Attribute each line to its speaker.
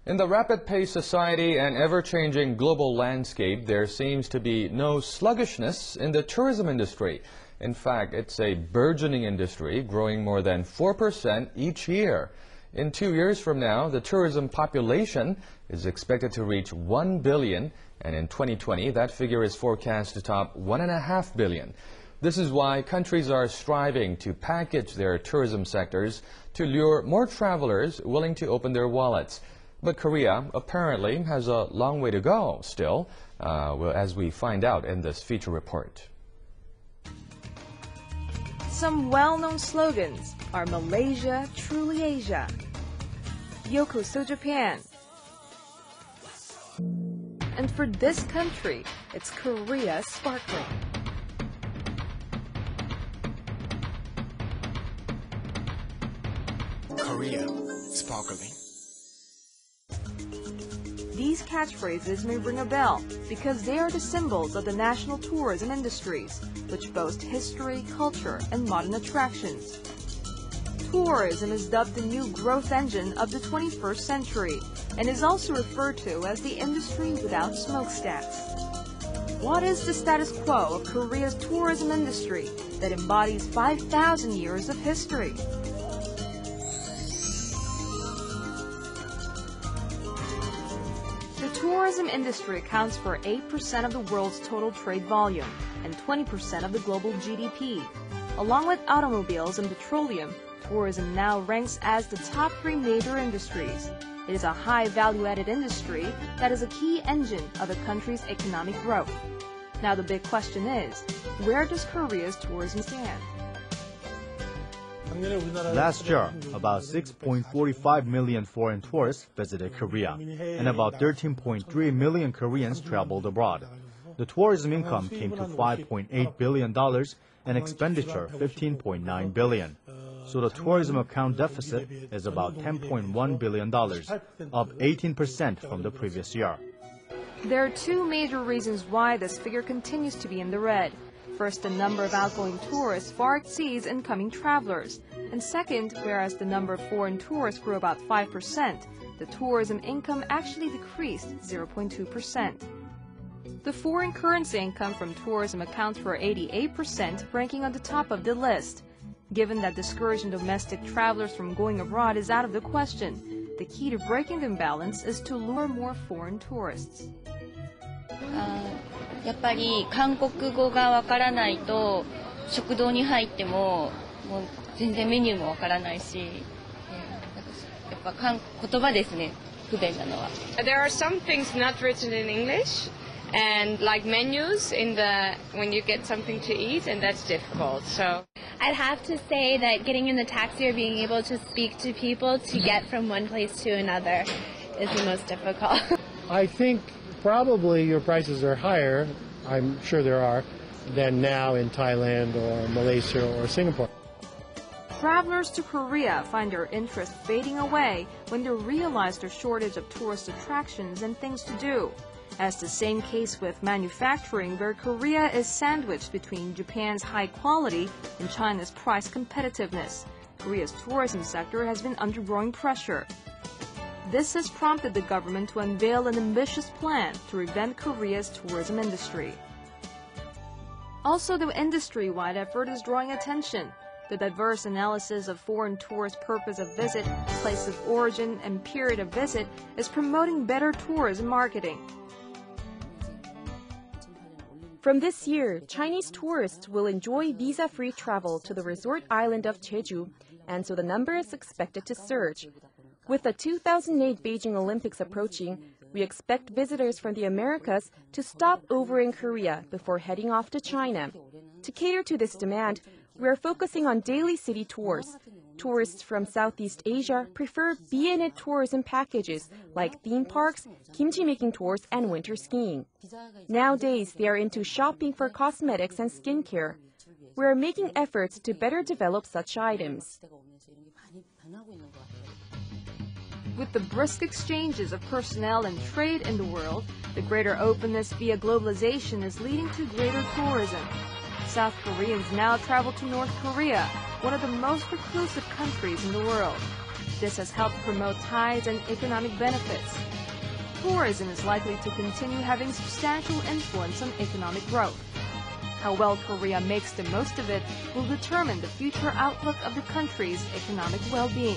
Speaker 1: In the rapid-paced society and ever-changing global landscape, there seems to be no sluggishness in the tourism industry. In fact, it's a burgeoning industry, growing more than 4% each year. In 2 years from now, the tourism population is expected to reach 1 billion, and in 2020, that figure is forecast to top 1.5 billion. This is why countries are striving to package their tourism sectors to lure more travelers willing to open their wallets. But Korea apparently has a long way to go still, as we find out in this feature report.
Speaker 2: Some well-known slogans are Malaysia, truly Asia, Yokoso Japan, and for this country, it's Korea sparkling.
Speaker 3: Korea sparkling.
Speaker 2: These catchphrases may ring a bell because they are the symbols of the national tourism industries, which boast history, culture, and modern attractions. Tourism is dubbed the new growth engine of the 21st century and is also referred to as the industry without smokestacks. What is the status quo of Korea's tourism industry that embodies 5,000 years of history? The tourism industry accounts for 8% of the world's total trade volume and 20% of the global GDP. Along with automobiles and petroleum, tourism now ranks as the top 3 major industries. It is a high value-added industry that is a key engine of the country's economic growth. Now the big question is, where does Korea's tourism stand?
Speaker 4: Last year, about 6.45 million foreign tourists visited Korea, and about 13.3 million Koreans traveled abroad. The tourism income came to $5.8 billion and expenditure $15.9 billion. So the tourism account deficit is about $10.1 billion, up 18% from the previous year.
Speaker 2: There are 2 major reasons why this figure continues to be in the red. First, the number of outgoing tourists far exceeds incoming travelers. And second, whereas the number of foreign tourists grew about 5%, the tourism income actually decreased 0.2%. The foreign currency income from tourism accounts for 88%, ranking on the top of the list. Given that discouraging domestic travelers from going abroad is out of the question, the key to breaking the imbalance is to lure more foreign tourists.
Speaker 5: やっぱり韓国語がわからないと食堂に入ってももう全然メニューもわからないし、やっぱ言葉ですね、不便なのは。
Speaker 6: There are some things not written in English and like menus when you get something to eat, and that's difficult. So
Speaker 7: I'd have to say that getting in the taxi or being able to speak to people to get from one place to another is the most difficult.
Speaker 8: I think probably your prices are higher, I'm sure there are, than now in Thailand or Malaysia or Singapore.
Speaker 2: Travelers to Korea find their interest fading away when they realize the shortage of tourist attractions and things to do. As the same case with manufacturing, where Korea is sandwiched between Japan's high quality and China's price competitiveness. Korea's tourism sector has been under growing pressure. This has prompted the government to unveil an ambitious plan to revamp Korea's tourism industry. Also, the industry-wide effort is drawing attention. The diverse analysis of foreign tourist purpose of visit, place of origin, and period of visit is promoting better tourism marketing.
Speaker 9: From this year, Chinese tourists will enjoy visa-free travel to the resort island of Jeju, and so the number is expected to surge. With the 2008 Beijing Olympics approaching, we expect visitors from the Americas to stop over in Korea before heading off to China. To cater to this demand, we are focusing on daily city tours. Tourists from Southeast Asia prefer be-in-it tourism packages like theme parks, kimchi-making tours, and winter skiing. Nowadays, they are into shopping for cosmetics and skincare. We are making efforts to better develop such items.
Speaker 2: With the brisk exchanges of personnel and trade in the world, the greater openness via globalization is leading to greater tourism. South Koreans now travel to North Korea, one of the most reclusive countries in the world. this has helped promote ties and economic benefits. Tourism is likely to continue having substantial influence on economic growth. How well Korea makes the most of it will determine the future outlook of the country's economic well-being.